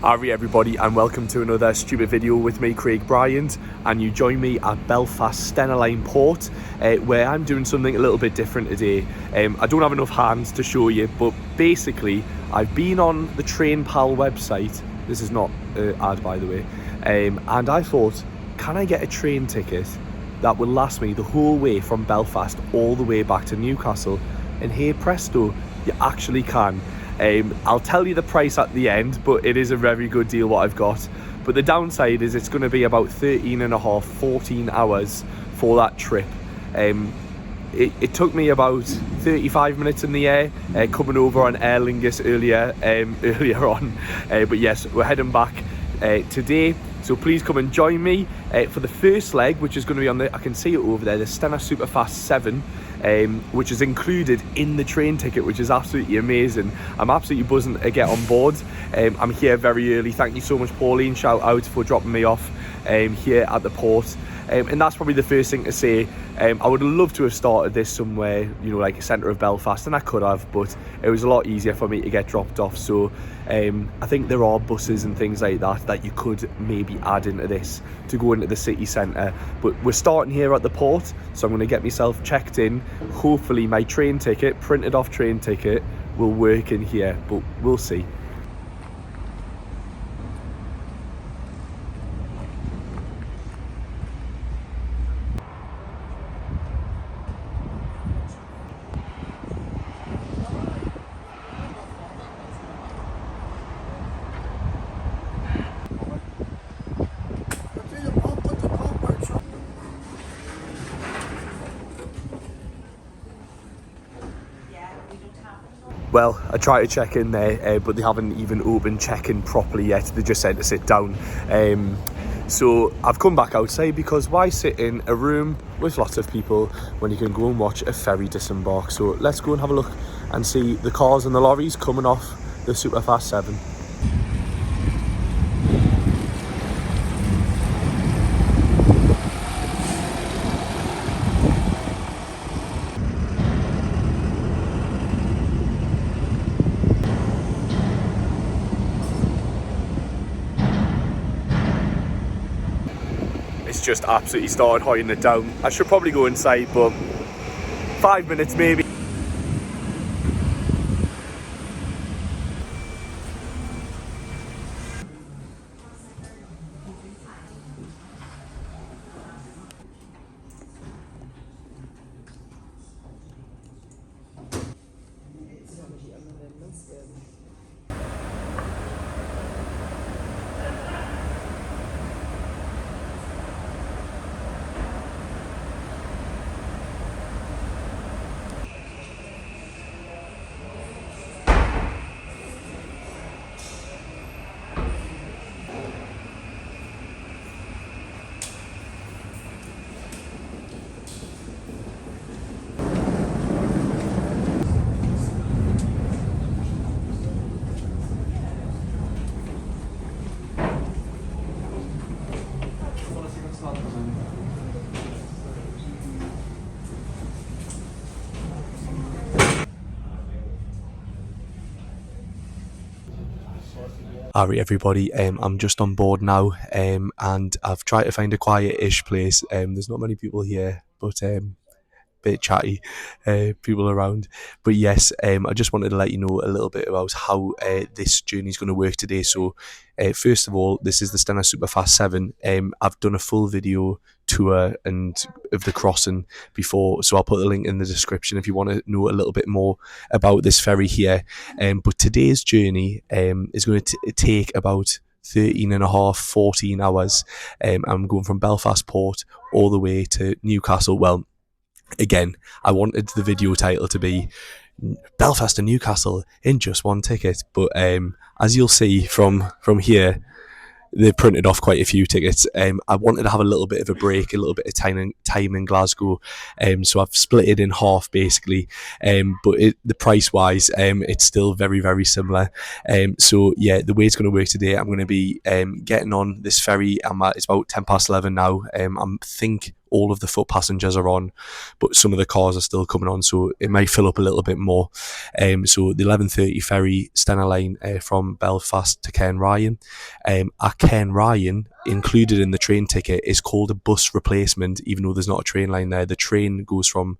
Howdy everybody, and welcome to another stupid video with me, Craig Bryant, and you join me at Belfast STENA line port, where I'm doing something a little bit different today. I don't have enough hands to show you, but basically I've been on the Train Pal website. This is not an ad, by the way, and I thought, can I get a train ticket that will last me the whole way from Belfast all the way back to Newcastle? And hey presto, you actually can. I'll tell you the price at the end, but it is a very good deal what I've got. But the downside is it's going to be about 14 hours for that trip. It took me about 35 minutes in the air, coming over on Aer Lingus earlier on. But yes, we're heading back today. So please come and join me for the first leg, which is going to be on the, I can see it over there, the STENA Superfast VII. Which is included in the train ticket, which is absolutely amazing. I'm absolutely buzzing to get on board. I'm here very early. Thank you so much, Pauline. Shout out for dropping me off here at the port. And that's probably the first thing to say. I would love to have started this somewhere, you know, like a centre of Belfast, and I could have, but it was a lot easier for me to get dropped off. So I think there are buses and things like that you could maybe add into this to go into the city centre. But we're starting here at the port, so I'm going to get myself checked in. Hopefully my train ticket, printed off train ticket, will work in here, but we'll see. Well, I tried to check in there, but they haven't even opened check-in properly yet. They just said to sit down. So I've come back outside, because why sit in a room with lots of people when you can go and watch a ferry disembark? So let's go and have a look and see the cars and the lorries coming off the Superfast VII. It's just absolutely started holding it down. I should probably go inside, but 5 minutes maybe. Alright everybody, I'm just on board now, and I've tried to find a quiet-ish place. There's not many people here, but bit chatty people around. But yes, I just wanted to let you know a little bit about how this journey is going to work today. So first of all, this is the STENA Superfast VII. I've done a full video tour and of the crossing before, so I'll put the link in the description if you want to know a little bit more about this ferry here. But today's journey is going to take about 14 hours. I'm going from Belfast port all the way to Newcastle. Well, again, I wanted the video title to be Belfast to Newcastle in just one ticket, but as you'll see from here, they've printed off quite a few tickets. I wanted to have a little bit of a break, a little bit of time in Glasgow, so I've split it in half basically, but the price wise, it's still very, very similar. So yeah, the way it's going to work today, I'm going to be getting on this ferry. It's about 11 now. I think all of the foot passengers are on, but some of the cars are still coming on, so it may fill up a little bit more. So the 11:30 ferry STENA line from Belfast to Carlisle. At Carlisle, included in the train ticket is called a bus replacement, even though there's not a train line there. The train goes from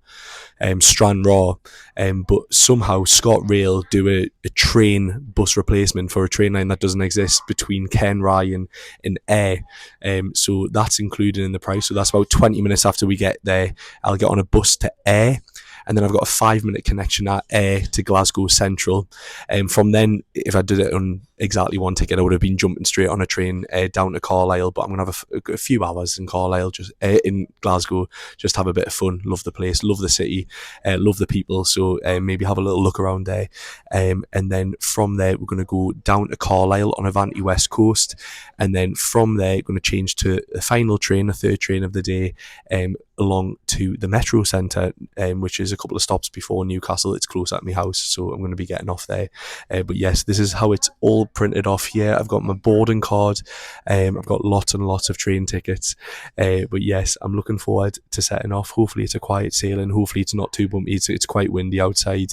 Stranraer, but somehow ScotRail do a train bus replacement for a train line that doesn't exist between Carlisle and Ayr. So that's included in the price. So that's about 20 minutes after we get there. I'll get on a bus to Ayr, and then I've got a 5-minute connection at Ayr to Glasgow Central. From then, if I did it on exactly one ticket, I would have been jumping straight on a train down to Carlisle, but I'm going to have a few hours in Carlisle, just in Glasgow, just have a bit of fun. Love the place, love the city, love the people, so maybe have a little look around there. And then from there, we're going to go down to Carlisle on Avanti West Coast, and then from there, we're going to change to a final train, a third train of the day, along to the Metro Centre, which is a couple of stops before Newcastle. It's close at my house, so I'm going to be getting off there. But yes, this is how it's all printed off here. I've got my boarding card. I've got lots and lots of train tickets. But yes, I'm looking forward to setting off. Hopefully it's a quiet sailing. Hopefully it's not too bumpy. It's quite windy outside.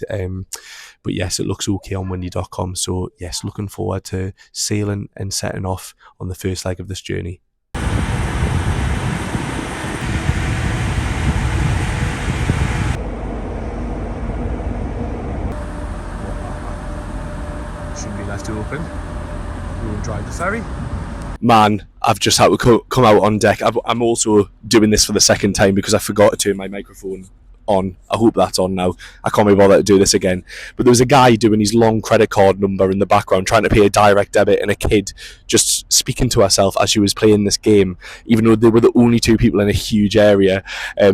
But yes, it looks okay on windy.com. So yes, looking forward to sailing and setting off on the first leg of this journey. Shouldn't be left open. Go and drive the ferry. Man, I've just had to come out on deck. I'm also doing this for the second time because I forgot to turn my microphone on. I hope that's on now. I can't be bothered to do this again. But there was a guy doing his long credit card number in the background trying to pay a direct debit, and a kid just speaking to herself as she was playing this game, even though they were the only two people in a huge area.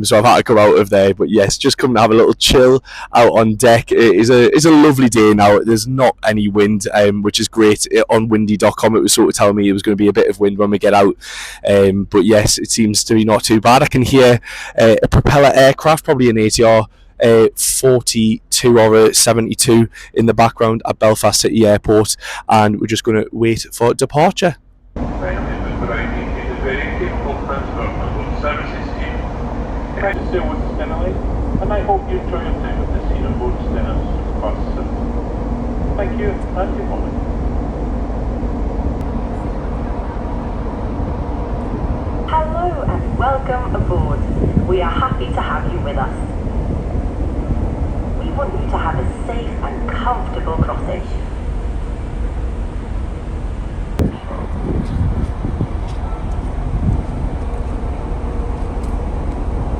So I've had to come out of there. But yes, just come and have a little chill out on deck. It is a lovely day now. There's not any wind, which is great. On windy.com it was sort of telling me it was going to be a bit of wind when we get out. But yes, it seems to be not too bad. I can hear a propeller aircraft, probably an ATR 42 or a 72 in the background at Belfast City Airport, and we're just going to wait for departure. Thank you for providing a very capable transport and services team. Thanks to sail with the STENA line, and I hope you enjoy your time with the scene on board STENA Superfast VII. Thank you, and good morning. Hello and welcome aboard. We are happy to have you with us. We want you to have a safe and comfortable crossing.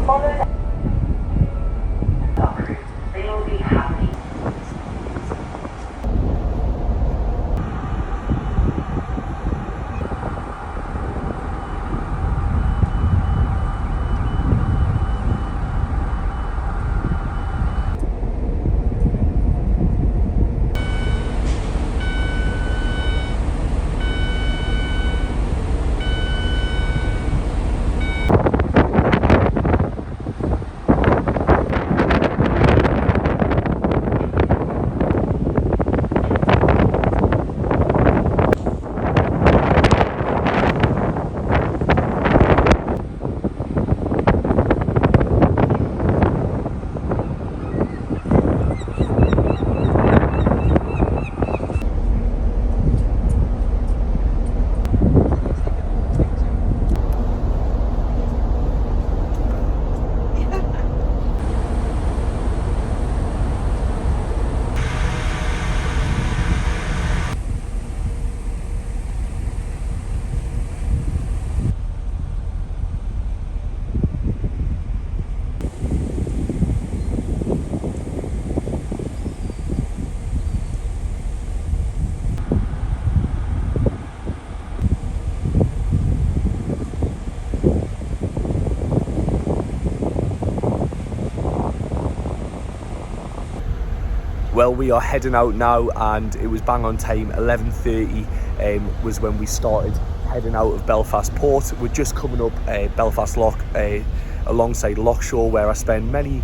Follow the dock. They will be happy. Well, we are heading out now, and it was bang on time. 11:30 was when we started heading out of Belfast Port. We're just coming up Belfast Lock, alongside Lockshore, where I spend many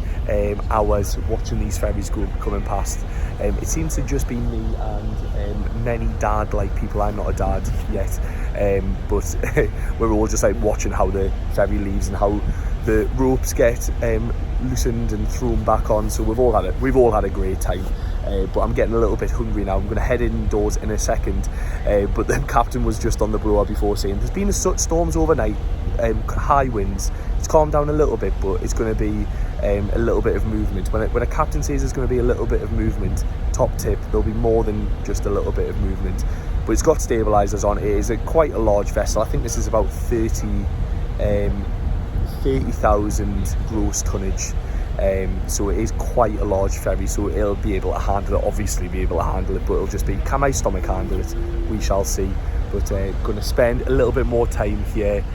hours watching these ferries coming past. It seems to just be me and many dad-like people. I'm not a dad yet, but we're all just like watching how the ferry leaves and how the ropes get loosened and thrown back on. So we've all had a great time. But I'm getting a little bit hungry now. I'm going to head indoors in a second. But the captain was just on the blower before saying there's been such storms overnight, high winds. It's calmed down a little bit, but it's going to be a little bit of movement. When a captain says there's going to be a little bit of movement, top tip, there'll be more than just a little bit of movement. But it's got stabilisers on. It is quite a large vessel. I think this is about 30,000 gross tonnage. So it is quite a large ferry, so it'll be able to handle it, obviously be able to handle it, but it'll just be, can my stomach handle it? We shall see. But going to spend a little bit more time here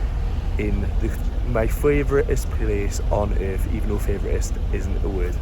in my favouriteest place on earth, even though favouriteest isn't a word.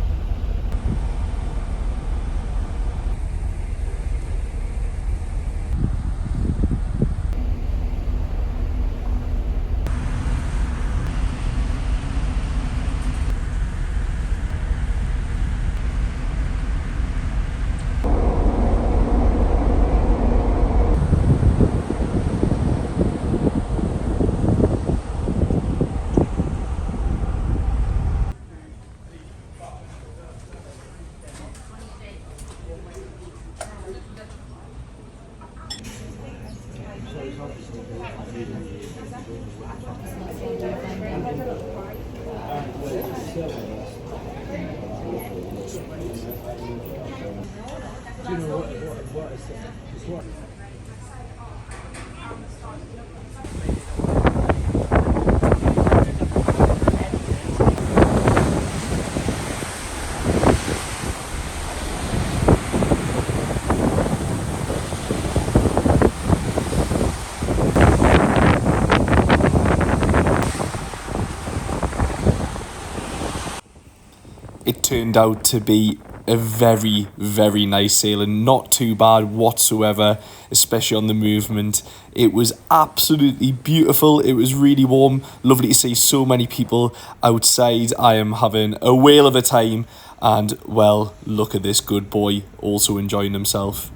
It turned out to be a very, very nice sailing. Not too bad whatsoever, especially on the movement. It was absolutely beautiful. It was really warm. Lovely to see so many people outside. I am having a whale of a time. And, well, look at this good boy also enjoying himself.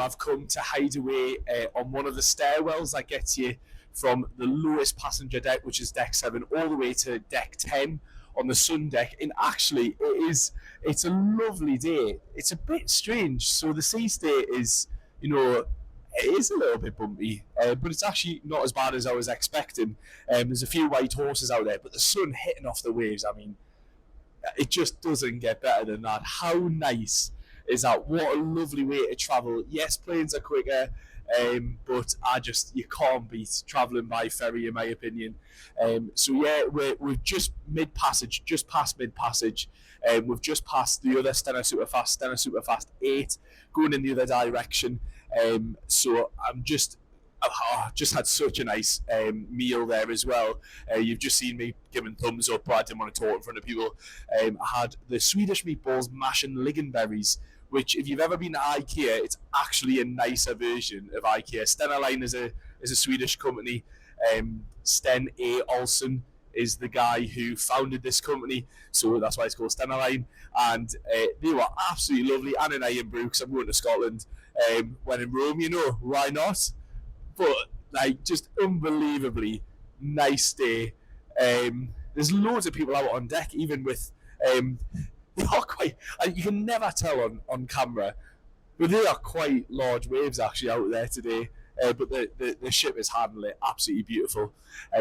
I've come to hide away on one of the stairwells that gets you from the lowest passenger deck, which is deck 7, all the way to deck 10 on the sun deck. And actually, it's a lovely day. It's a bit strange. So the sea state is, it is a little bit bumpy, but it's actually not as bad as I was expecting. There's a few white horses out there, but the sun hitting off the waves, I mean, it just doesn't get better than that. How nice is that? What a lovely way to travel. Yes, planes are quicker, but you can't beat travelling by ferry, in my opinion. So yeah, we're just mid-passage, just past mid-passage. We've just passed the other STENA Superfast 8, going in the other direction. So I just had such a nice meal there as well. You've just seen me giving thumbs up, but I didn't want to talk in front of people. I had the Swedish meatballs, mash and lingonberries, which, if you've ever been to IKEA, it's actually a nicer version of IKEA. Stena Line is a Swedish company. Sten A. Olsen is the guy who founded this company, so that's why it's called Stena Line. And they were absolutely lovely. And in Ironbrook, because I'm going to Scotland. When in Rome, why not? But just unbelievably nice day. There's loads of people out on deck, even with they are quite. You can never tell on camera, but they are quite large waves actually out there today. But the ship is handling it absolutely beautiful.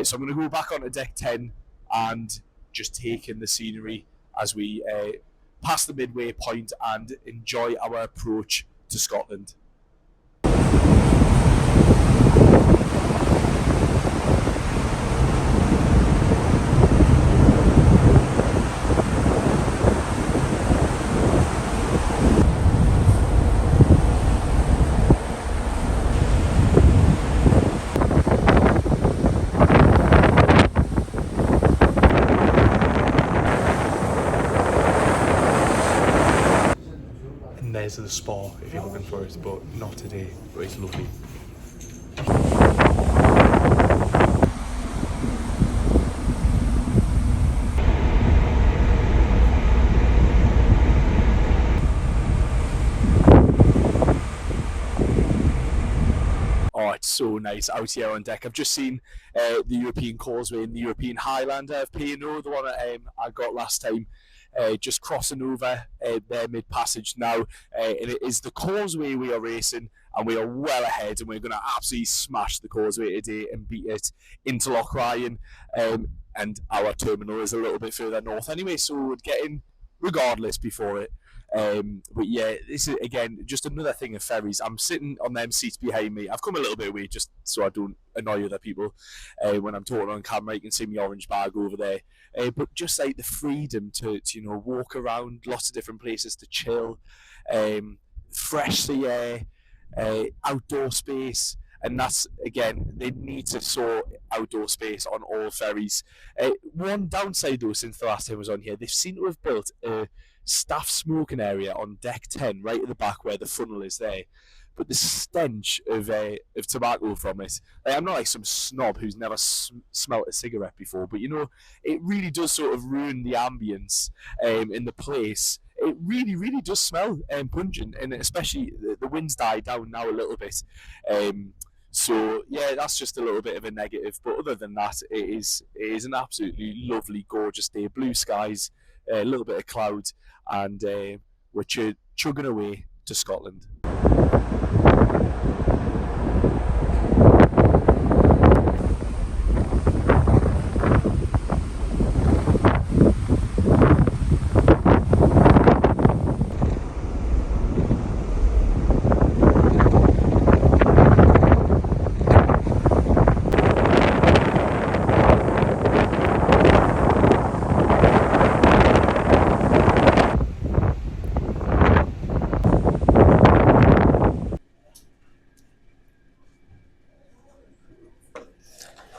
So I'm going to go back onto deck 10 and just take in the scenery as we pass the midway point and enjoy our approach to Scotland. There's the spa if you're looking for it, but not today. But it's lovely. Oh, it's so nice out here on deck. I've just seen the European Causeway and the European Highlander of P&O, the one that I got last time. Just crossing over their mid-passage now, and it is the Causeway we are racing, and we are well ahead, and we're going to absolutely smash the Causeway today and beat it into Loch Ryan, and our terminal is a little bit further north anyway, so we're getting regardless before it. But yeah, this is again just another thing of ferries. I'm sitting on them seats behind me. I've come a little bit away just so I don't annoy other people when I'm talking on camera. You can see my orange bag over there. But just like the freedom to walk around lots of different places to chill, fresh sea air, outdoor space. And that's, again, they need to sort outdoor space on all ferries. One downside, though, since the last time I was on here, they seem to have built a staff smoking area on deck 10, right at the back where the funnel is there. But the stench of tobacco from it, I'm not like some snob who's never smelt a cigarette before, but it really does sort of ruin the ambience in the place. It really, really does smell pungent, and especially the wind's died down now a little bit. So yeah, that's just a little bit of a negative. But other than that, it is an absolutely lovely, gorgeous day. Blue skies, a little bit of cloud, and we're chugging away to Scotland.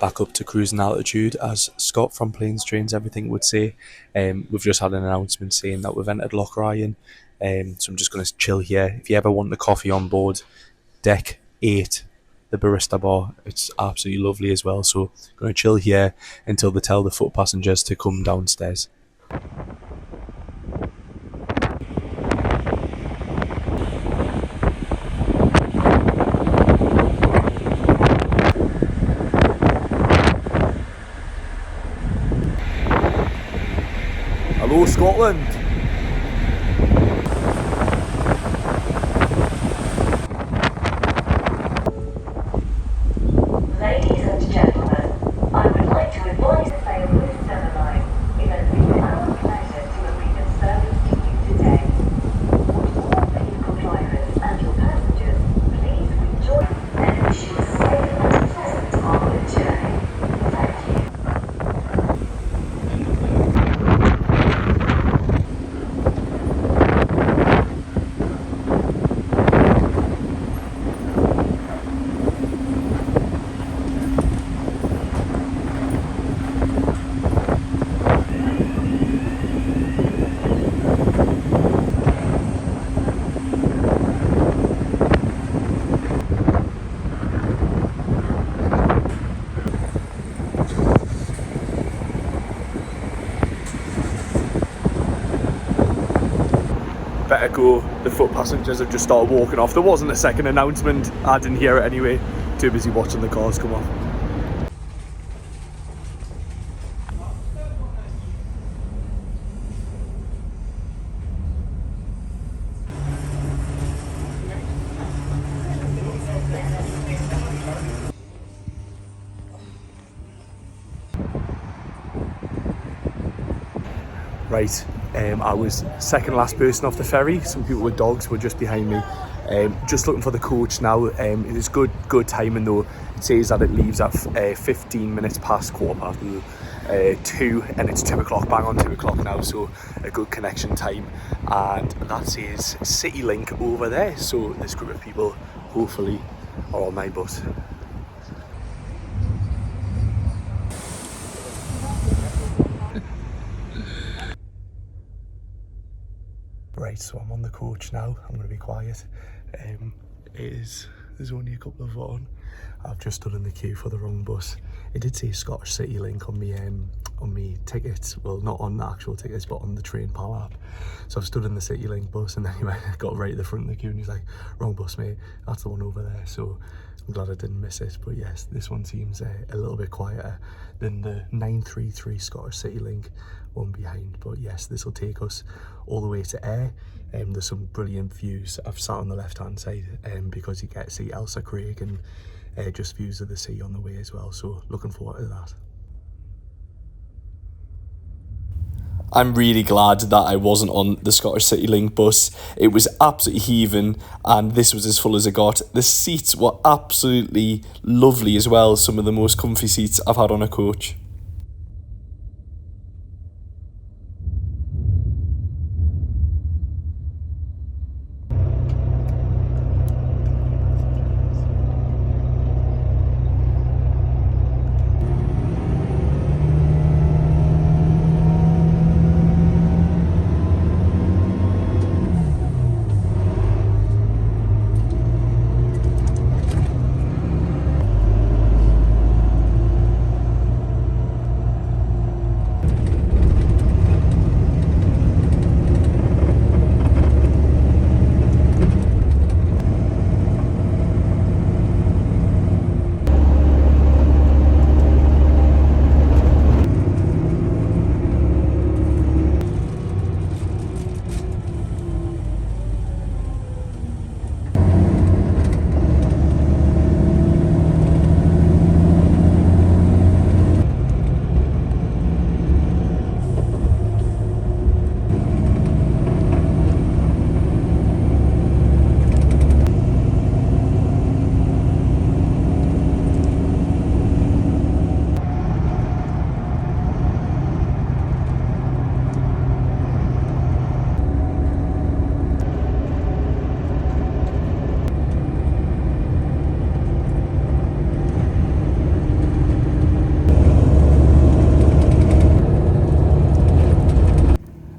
Back up to cruising altitude, as Scott from Planes, Trains, Everything would say. We've just had an announcement saying that we've entered Loch Ryan, so I'm just going to chill here. If you ever want the coffee on board, deck 8, the barista bar, it's absolutely lovely as well. So I'm going to chill here until they tell the foot passengers to come downstairs. Hello, Scotland. Ladies and gentlemen, I would like to advise the sail with STENA line. It has been our pleasure to have been of service to you today. Would all vehicle drivers and your passengers please rejoin and wish you a safe and pleasant onward journey. Thank you. Better go. The foot passengers have just started walking off. There wasn't a second announcement. I didn't hear it anyway. Too busy watching the cars come off. Right, I was second last person off the ferry. Some people with dogs were just behind me. Just looking for the coach now. It is good timing though. It says that it leaves at 15 minutes past 2, and it's 2 o'clock, bang on 2 o'clock now, so a good connection time. And that says City Link over there, so this group of people hopefully are on my bus. Right, Right, so I'm on the coach now. I'm going to be quiet. There's only a couple of on. I've just stood in the queue for the wrong bus. It did say Scottish City Link on me tickets. Well, not on the actual tickets, but on the train pal app. So I've stood in the City Link bus, and then he got right at the front of the queue, and he's like, "Wrong bus, mate. That's the one over there." So I'm glad I didn't miss it. But yes, this one seems a little bit quieter than the 933 Scottish City Link one behind. But yes, this will take us all the way to Ayr. There's some brilliant views. I've sat on the left hand side because you get to see Elsa Craig and just views of the sea on the way as well. So looking forward to that. I'm really glad that I wasn't on the Scottish City Link bus. It was absolutely heaving, and this was as full as it got. The seats were absolutely lovely as well. Some of the most comfy seats I've had on a coach.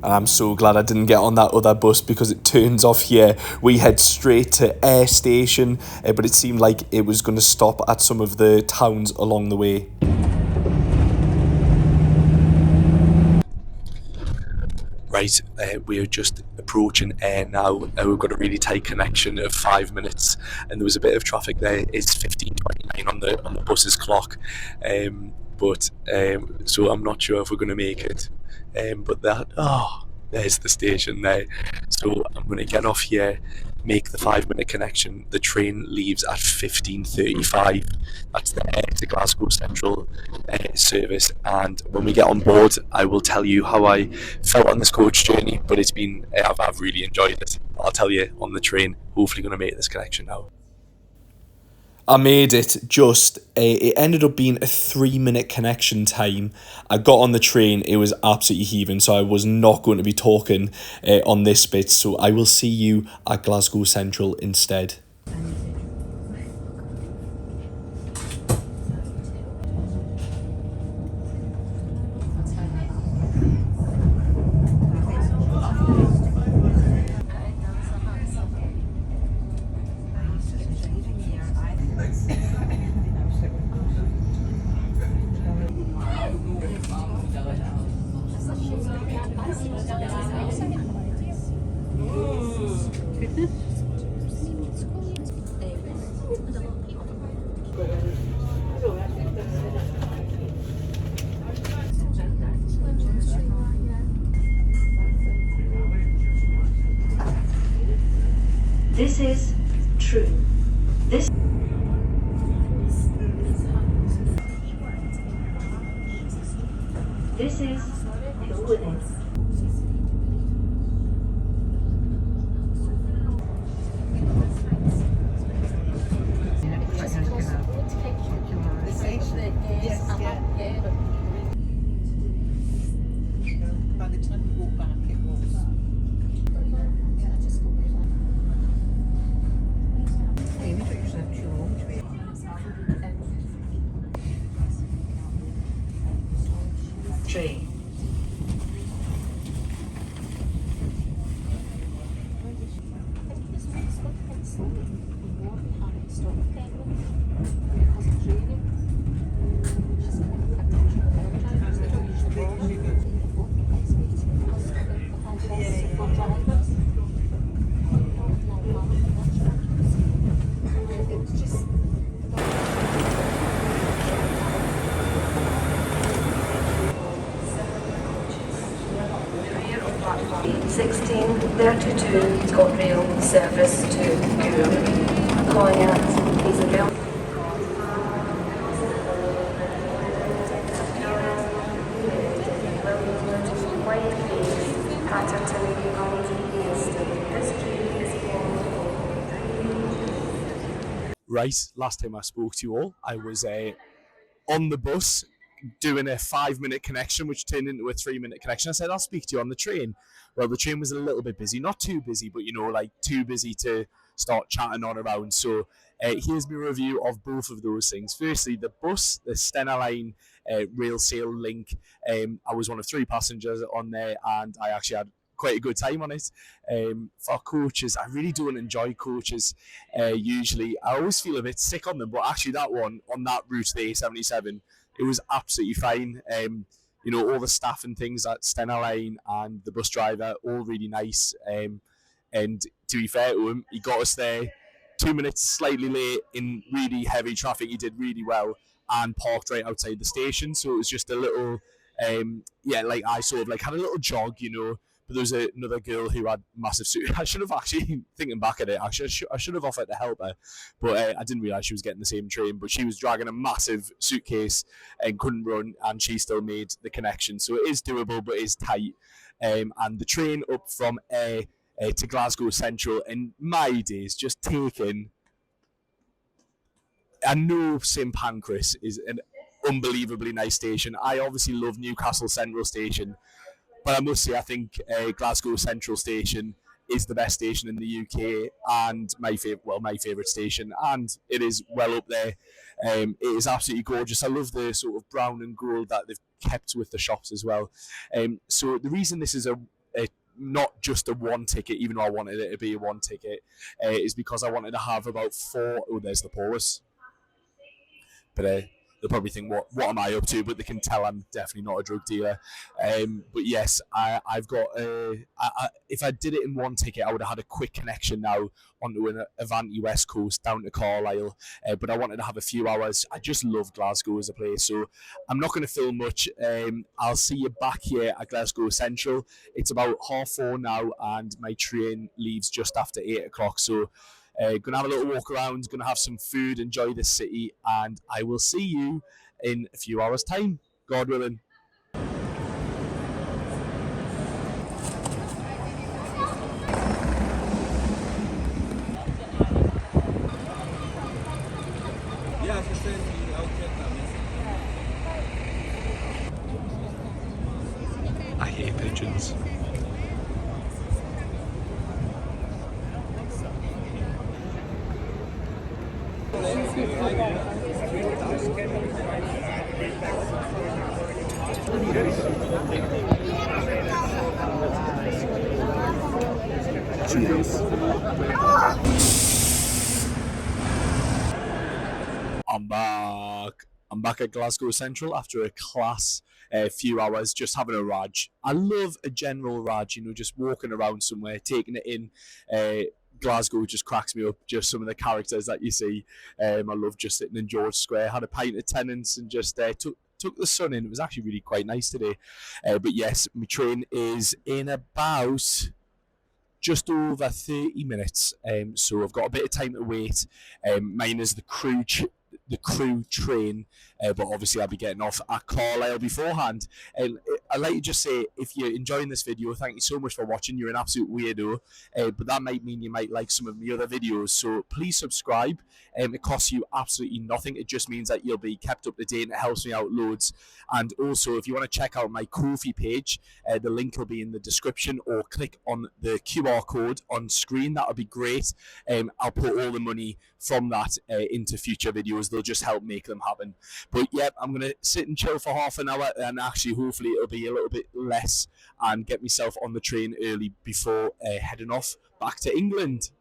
And I'm so glad I didn't get on that other bus because it turns off here. We head straight to Ayr Station, but it seemed like it was going to stop at some of the towns along the way. Right, we are just approaching Ayr now. We've got a really tight connection of 5 minutes, and there was a bit of traffic there. It's 15:29 on the bus's clock, so I'm not sure if we're going to make it. But there's the station there. So I'm going to get off here, make the 5-minute connection. The train leaves at 15:35. That's the Ayr to Glasgow Central service. And when we get on board, I will tell you how I felt on this coach journey. But I've really enjoyed it. I'll tell you on the train. Hopefully going to make this connection now. I made it it ended up being a 3-minute connection time. I got on the train, it was absolutely heaving, so I was not going to be talking on this bit, so I will see you at Glasgow Central instead. This is true. This is Hill Within. By the time we walked back, it was. We don't usually have too long to be. Tree. 1632 ScotRail service to Goole. Calling at, please avail. Right, last time I spoke to you all, I was on the bus doing a 5-minute connection, which turned into a 3-minute connection. I said, I'll speak to you on the train. Well, the train was a little bit busy, not too busy, but like too busy to start chatting on around. So here's my review of both of those things. Firstly, the bus, the Stena Line rail sail link. I was one of 3 passengers on there, and I actually had quite a good time on it. For coaches, I really don't enjoy coaches. Usually, I always feel a bit sick on them, but actually that one on that route, the A77, it was absolutely fine. All the staff and things at Stena Line and the bus driver, all really nice. And to be fair to him, he got us there 2 minutes slightly late in really heavy traffic. He did really well and parked right outside the station. So it was just a little, I sort of had a little jog, But there was another girl who had massive suit. I should have actually, thinking back at it, I should have offered to help her, but I didn't realise she was getting the same train. But she was dragging a massive suitcase and couldn't run, and she still made the connection. So it is doable, but it is tight. And the train up from Ayr to Glasgow Central, in my days, just taking. I know St Pancras is an unbelievably nice station. I obviously love Newcastle Central Station. But I must say, I think Glasgow Central Station is the best station in the UK and my favourite station, and it is well up there. It is absolutely gorgeous. I love the sort of brown and gold that they've kept with the shops as well. So the reason this is a not just a one ticket, even though I wanted it to be a one ticket, is because I wanted to have about 4. Oh, there's the pause. But they'll probably think, what am I up to? But they can tell I'm definitely not a drug dealer. But yes, I've got. If I did it in one ticket, I would have had a quick connection now onto an Avanti West Coast down to Carlisle. But I wanted to have a few hours. I just love Glasgow as a place, so I'm not going to film much. I'll see you back here at Glasgow Central. It's about 4:30 now, and my train leaves just after 8 o'clock. So. Gonna have a little walk around, gonna have some food, enjoy the city, and I will see you in a few hours' time, God willing. I hate pigeons. Cheers. I'm back at Glasgow Central after a class few hours, just having a raj. I love a general raj, just walking around somewhere, taking it in. Glasgow just cracks me up, just some of the characters that you see. I love just sitting in George Square, had a pint of Tennent's and just took the sun in. It was actually really quite nice today. But yes, my train is in about just over 30 minutes. So I've got a bit of time to wait. Mine is the crew train, but obviously I'll be getting off at Carlisle beforehand. I'd like to just say, if you're enjoying this video, thank you so much for watching. You're an absolute weirdo, but that might mean you might like some of my other videos, so please subscribe. It costs you absolutely nothing. It just means that you'll be kept up to date, and it helps me out loads. And also, if you want to check out my Ko-fi page, the link will be in the description, or click on the QR code on screen. That would be great. I'll put all the money from that into future videos. They'll just help make them happen. But yeah, I'm going to sit and chill for half an hour, and actually hopefully it'll be a little bit less, and get myself on the train early before heading off back to England.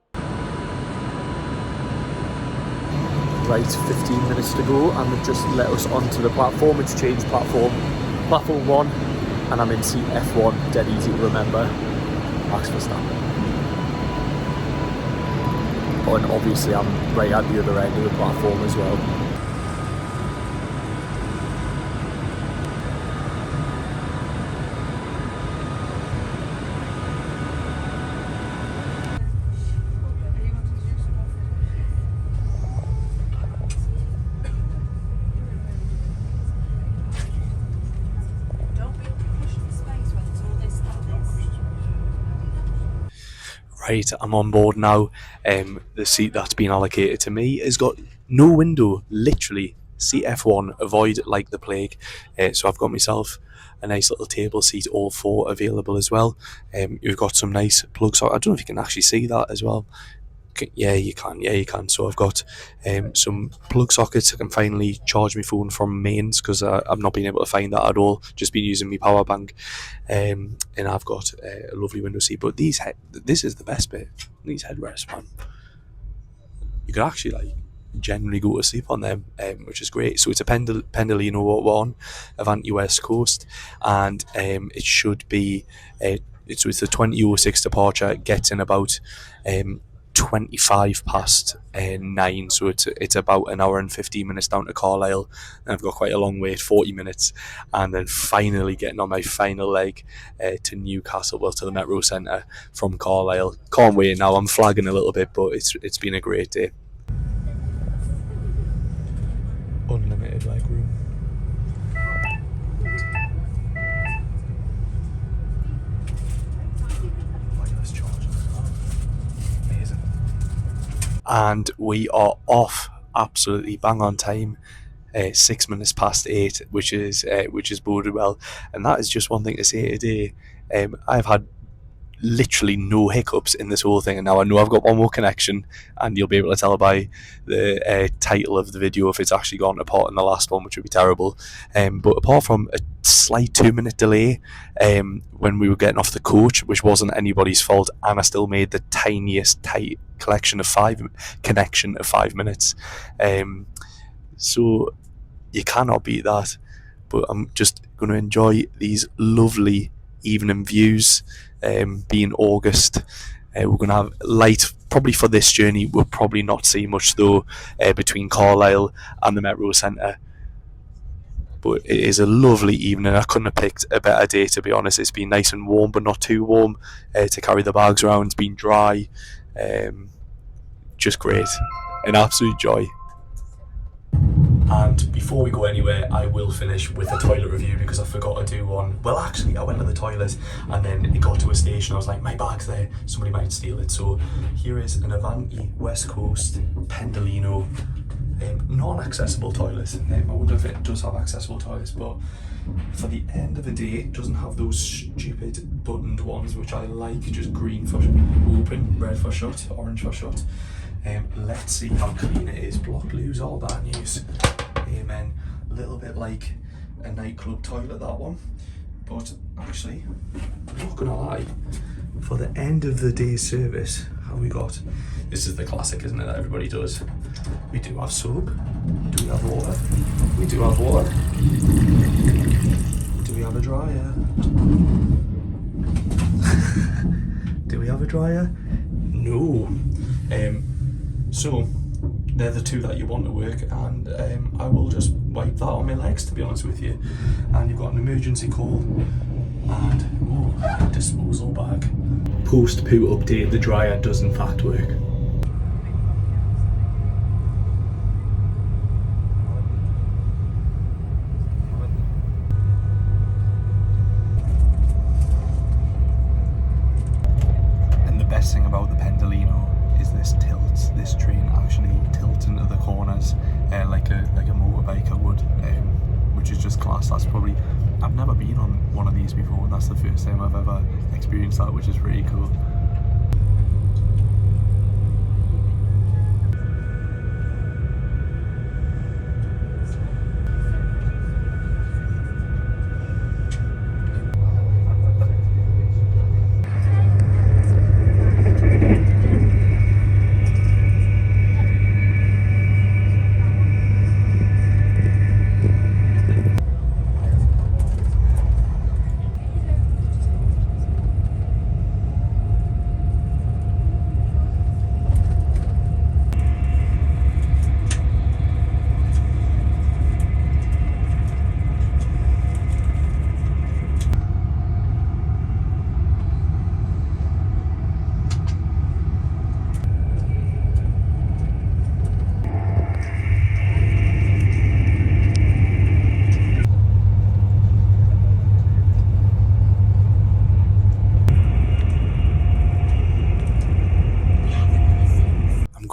Right, 15 minutes to go, and they've just let us onto the platform. It's changed platform 1, and I'm in seat F1, dead easy to remember. Max Verstappen. Oh, and obviously I'm right at the other end of the platform as well. Right, I'm on board now. The seat that's been allocated to me has got no window, literally. Seat F1, avoid like the plague. So I've got myself a nice little table seat, all four available as well. You've got some nice plug sockets. I don't know if you can actually see that as well. Yeah, you can. Yeah, you can. So I've got some plug sockets. I can finally charge my phone from mains because I've not been able to find that at all. Just been using my power bank, and I've got a lovely window seat. But this is the best bit. These headrests, man. You could actually like generally go to sleep on them, which is great. So it's a Pendolino one, Avanti West Coast, and it should be. It's a 20:06 departure. Gets in about 25 past 9, so it's about an hour and 15 minutes down to Carlisle, and I've got quite a long wait, 40 minutes, and then finally getting on my final leg to Newcastle, well, to the Metro Centre from Carlisle. Can't wait now. I'm flagging a little bit, but it's been a great day. Unlimited leg room. And we are off, absolutely bang on time, 6 minutes past 8, which is boded well. And that is just one thing to say today. I've had literally no hiccups in this whole thing, and now I know I've got one more connection, and you'll be able to tell by the title of the video if it's actually gone apart in the last one, which would be terrible. But apart from a slight 2-minute delay when we were getting off the coach, which wasn't anybody's fault, and I still made the tiniest tight connection of 5 minutes. So you cannot beat that. But I'm just going to enjoy these lovely evening views. Being August, we're going to have light probably for this journey. We'll probably not see much though between Carlisle and the Metro Centre, but it is a lovely evening. I couldn't have picked a better day, to be honest. It's been nice and warm, but not too warm to carry the bags around. It's been dry, just great, an absolute joy. And before we go anywhere, I will finish with a toilet review because I forgot to do one. Well, actually, I went to the toilet and then it got to a station. I was like, my bag's there, somebody might steal it. So here is an Avanti West Coast Pendolino non-accessible toilet. I wonder if it does have accessible toilets, but for the end of the day, it doesn't have those stupid buttoned ones, which I like. Just green for open, red for shut, orange for shut. Let's see how clean it is. Block loos, all bad news. Amen. A little bit like a nightclub toilet, that one. But actually, I'm not gonna lie, for the end of the day service, how we got? This is the classic, isn't it, that everybody does. We do have soap. Do we have water? We do have water. Do we have a dryer? Do we have a dryer? No. So they're the two that you want to work, and I will just wipe that on my legs, to be honest with you. And you've got an emergency call and a disposal bag. Post poo update: the dryer does in fact work. And the best thing about the Pendolino is this tilt. This train actually tilts into the corners like a motorbike would, which is just class. That's probably, I've never been on one of these before, and that's the first time I've ever experienced that, which is really cool.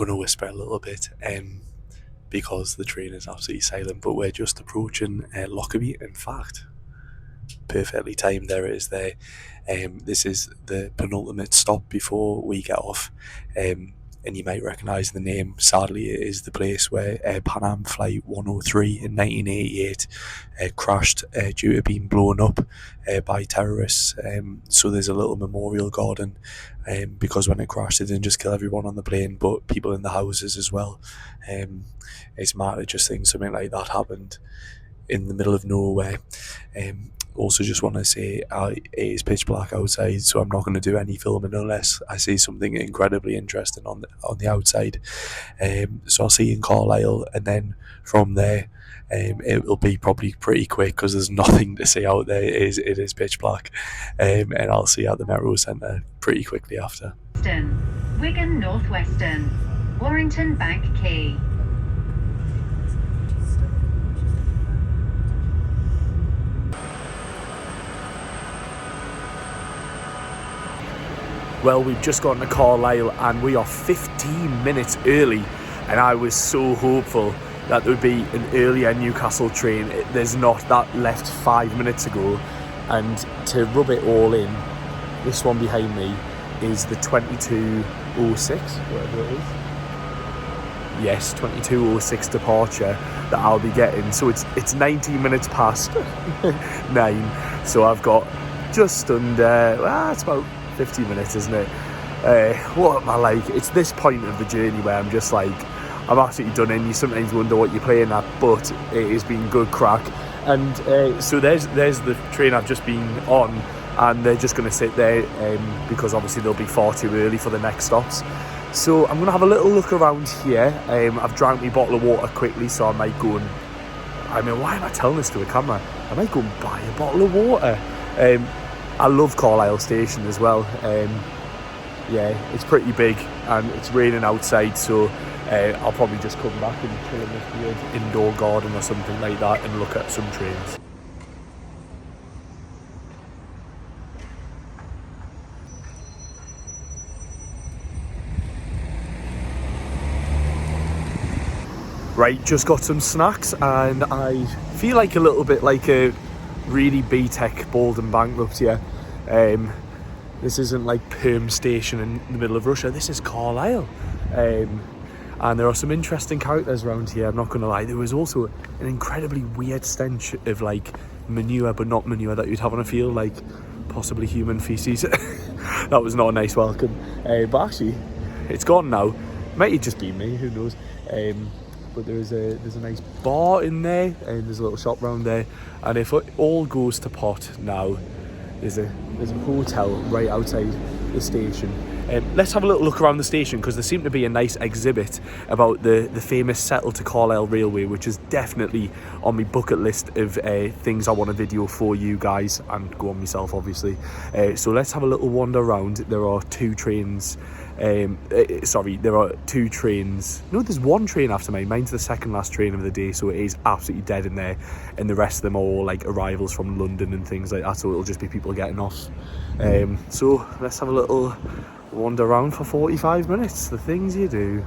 going to whisper a little bit because the train is absolutely silent, but we're just approaching Lockerbie. In fact, perfectly timed, there it is there. This is the penultimate stop before we get off, and you might recognise the name. Sadly, it is the place where Pan Am Flight 103 in 1988 crashed due to being blown up by terrorists. So there's a little memorial garden, because when it crashed, it didn't just kill everyone on the plane, but people in the houses as well. It's mad to just think something like that happened in the middle of nowhere. Also, just want to say it is pitch black outside, so I'm not going to do any filming unless I see something incredibly interesting on the outside. So I'll see you in Carlisle, and then from there it will be probably pretty quick because there's nothing to see out there. It is pitch black, and I'll see you at the Metro Centre pretty quickly after. Wigan Northwestern, Warrington Bank Quay. Well, we've just gotten to Carlisle and we are 15 minutes early, and I was so hopeful that there would be an earlier Newcastle train. There's not. That left 5 minutes ago, and to rub it all in, this one behind me is the 2206, whatever it is. Yes, 2206 departure that I'll be getting. So it's 19 minutes past 9, so I've got just under, it's about 50 minutes, isn't it? What am I like? It's this point of the journey where I'm just like, I'm absolutely done in. You sometimes wonder what you're playing at, but it has been good crack. And so there's the train I've just been on, and they're just going to sit there because obviously they'll be far too early for the next stops. So I'm going to have a little look around here. I've drank my bottle of water quickly, so I might go and, why am I telling this to the camera? I might go and buy a bottle of water. I love Carlisle station as well. Yeah, it's pretty big and it's raining outside, so I'll probably just come back and chill in this weird indoor garden or something like that and look at some trains. Right, just got some snacks and I feel like a little bit like a really B-Tech bald and bankrupt here. This isn't like Perm Station in the middle of Russia, this is Carlisle. And there are some interesting characters around here, I'm not going to lie. There was also an incredibly weird stench of like manure, but not manure that you'd have on a field, like possibly human feces. That was not a nice welcome. But actually, it's gone now. Might have just been me, who knows. But there's a nice bar in there, and there's a little shop round there. And if it all goes to pot now, there's a hotel right outside the station. Let's have a little look around the station, because there seemed to be a nice exhibit about the famous Settle to Carlisle Railway, which is definitely on my bucket list of things I want to video for you guys, and go on myself obviously. So let's have a little wander around. There are two trains. There are two trains. No, there's one train after mine. Mine's the second last train of the day, so it is absolutely dead in there. And the rest of them are all like arrivals from London and things like that, so it'll just be people getting off. So let's have a little wander around for 45 minutes. The things you do.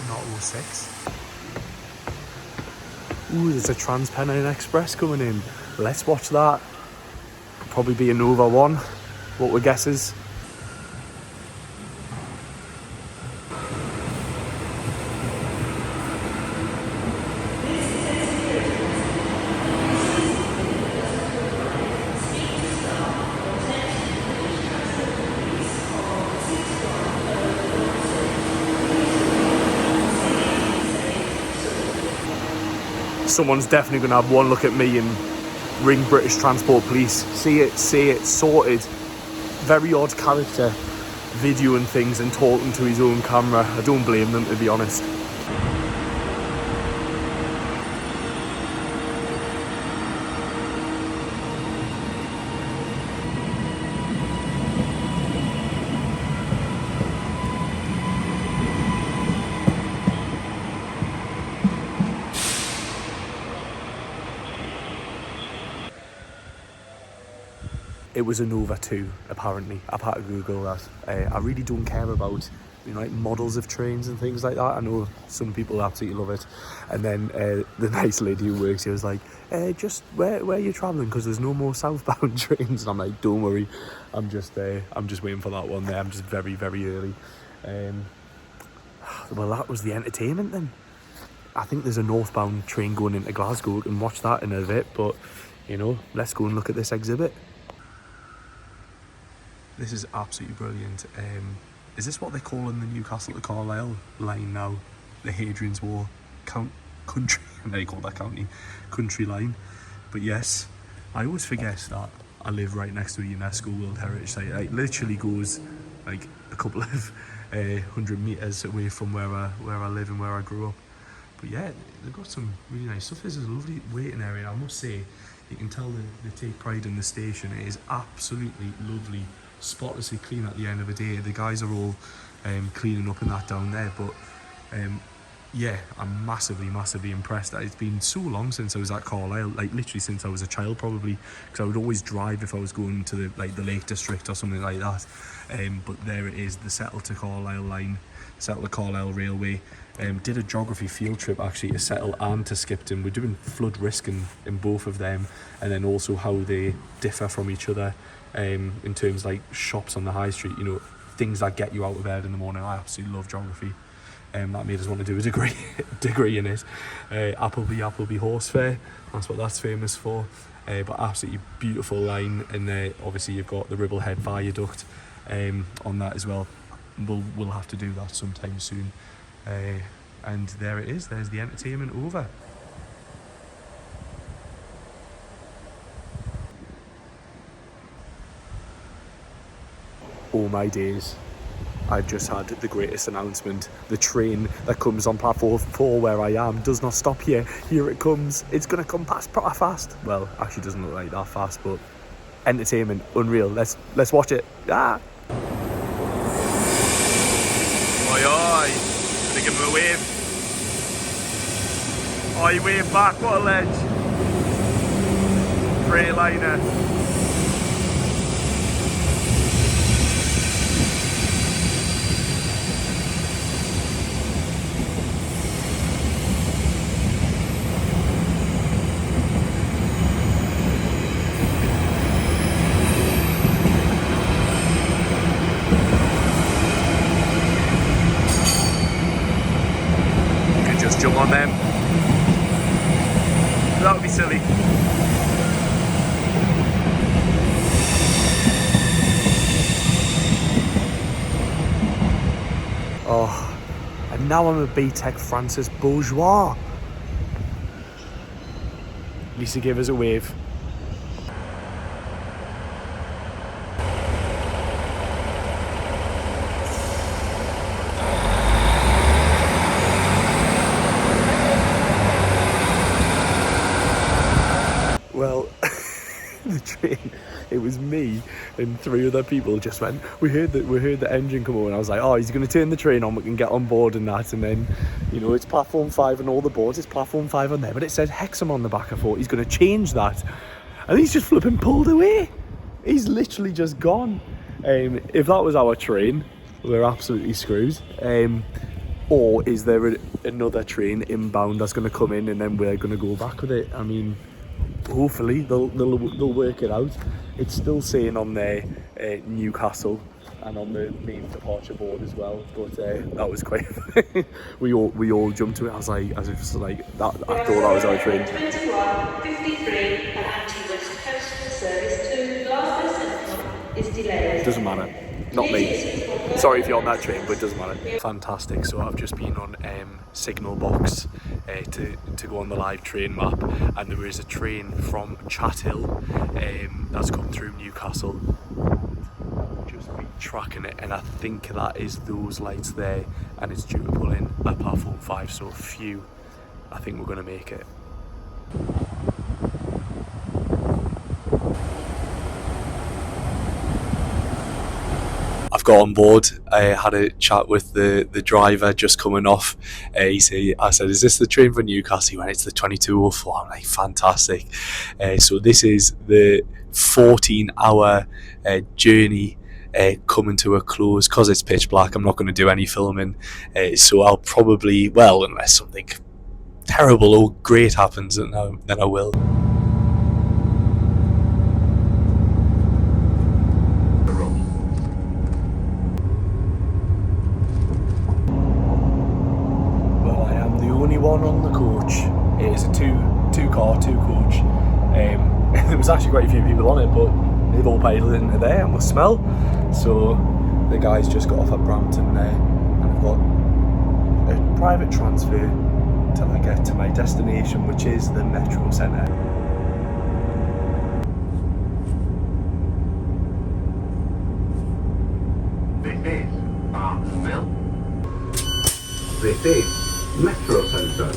Not 06. Ooh, there's a Trans-Pennine Express coming in. Let's watch that. Probably be a Nova 1. What were guesses? Someone's definitely going to have one look at me and ring British Transport Police. See it, sorted. Very odd character, videoing things and talking to his own camera. I don't blame them, to be honest. it was a Nova 2, apparently. I've had to Google that. I really don't care about, you know, like models of trains and things like that. I know some people absolutely love it. And then the nice lady who works here was like, just where are you travelling? Because there's no more southbound trains. And I'm like, don't worry, I'm just waiting for that one there. I'm just very, very early. Well, that was the entertainment then. I think there's a northbound train going into Glasgow. We can watch that in a bit, but, you know, let's go and look at this exhibit. This is absolutely brilliant. Is this what they call in the Newcastle to Carlisle line now? The Hadrian's Wall country, they call that country line. But yes, I always forget that I live right next to a UNESCO World Heritage Site. It literally goes like a couple of 100 metres away from where I live and where I grew up. But yeah, they've got some really nice stuff. This is a lovely waiting area. I must say, you can tell they take pride in the station. It is absolutely lovely, spotlessly clean at the end of the day. The guys are all cleaning up in that down there. But yeah, I'm massively impressed. It's been so long since I was at Carlisle, like literally since I was a child probably, because I would always drive if I was going to the Lake District or something like that. But there it is, the Settle to Carlisle line, Settle to Carlisle Railway. Did a geography field trip actually to Settle and to Skipton. We're doing flood risk in both of them, and then also how they differ from each other in terms like shops on the high street, you know, things that get you out of bed in the morning. I absolutely love geography. That made us want to do a degree in it. Appleby Horse Fair, that's what that's famous for. But absolutely beautiful line, and obviously you've got the Ribblehead Viaduct on that as well. We'll have to do that sometime soon. And there it is, there's the entertainment over. Oh my days, I've just had the greatest announcement. The train that comes on platform 4 where I am does not stop here. Here it comes. It's going to come past proper fast. Well, actually doesn't look like that fast, but entertainment, unreal. Let's watch it. Ah! Oi, oi. Gonna give him a wave. Oi, wave back, what a ledge. Freightliner. Jump on them. That would be silly. Oh, and now I'm a BTEC Francis Bourgeois. Lisa gave us a wave. Well, the train, it was me and 3 other people just went, we heard the engine come on, and I was like, oh, he's going to turn the train on, we can get on board and that. And then, you know, it's platform 5 and all the boards, it's platform 5 on there, but it said Hexham on the back. I thought he's going to change that, and he's just flipping pulled away. He's literally just gone. If that was our train, we're absolutely screwed. Or is there another train inbound that's going to come in and then we're going to go back with it? I mean, hopefully they'll work it out. It's still saying on there Newcastle and on the main departure board as well, but that was quite we all jumped to it. I was like, as if like that, I thought that was our train. 21:53 anti-west coastal service to Glasgow Central is delayed. Doesn't matter, not me. Sorry if you're on that train, but it doesn't matter. Fantastic. So I've just been on Signal Box to go on the live train map, and there is a train from Chathill that's come through Newcastle. Just been tracking it, and I think that is those lights there, and it's due to pull in at platform 5. So phew, I think we're going to make it. I've got on board. I had a chat with the driver just coming off. I said, is this the train for Newcastle? He went, it's the 2204. I'm like, fantastic. So this is the 14-hour journey coming to a close. Because it's pitch black, I'm not going to do any filming, so I'll probably, well, unless something terrible or great happens, then I will. Well, I am the only one on the coach. It is a two coach. There was actually quite a few people on it, but they've all paddled into there, I must smell. So the guys just got off at Brampton there, and I've got a private transfer till I get to my destination, which is the Metro Centre. This is Barton Mill. This is Metro Centre.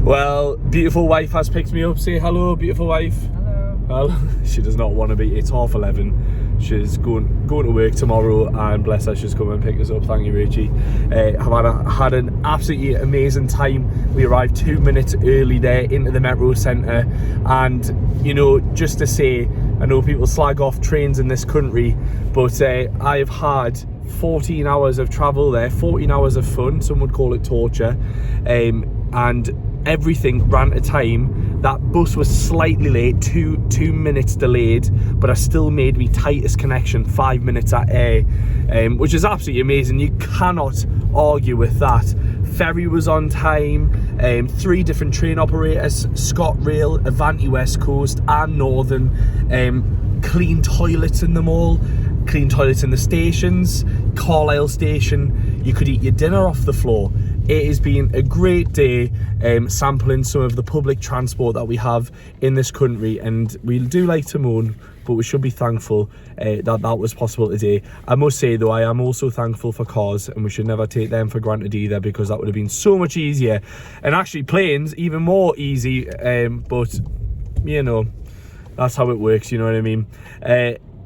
Well, beautiful wife has picked me up. Say hello, beautiful wife. Hello. She does not want to be. It's 11:30. She's going to work tomorrow, and bless her, she's come and pick us up. Thank you, Richie. I've had an absolutely amazing time. We arrived 2 minutes early there into the Metro Centre, and you know, just to say, I know people slag off trains in this country, but I've had 14 hours of travel there, 14 hours of fun. Some would call it torture, and everything ran to time. That bus was slightly late, two minutes delayed, but I still made me tightest connection 5 minutes at air, which is absolutely amazing. You cannot argue with that. Ferry was on time, 3 different train operators, ScotRail, Avanti West Coast and Northern, clean toilets in them all, clean toilets in the stations. Carlisle station, you could eat your dinner off the floor. It has been a great day, sampling some of the public transport that we have in this country, and we do like to moan, but we should be thankful that was possible today. I must say though, I am also thankful for cars, and we should never take them for granted either, because that would have been so much easier, and actually planes even more easy, but you know, that's how it works, you know what I mean.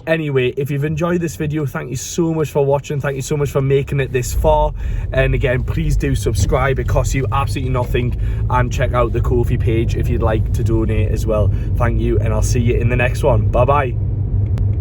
Anyway, if you've enjoyed this video, thank you so much for watching. Thank you so much for making it this far. And again, please do subscribe. It costs you absolutely nothing. And check out the Ko-fi page if you'd like to donate as well. Thank you, and I'll see you in the next one. Bye bye.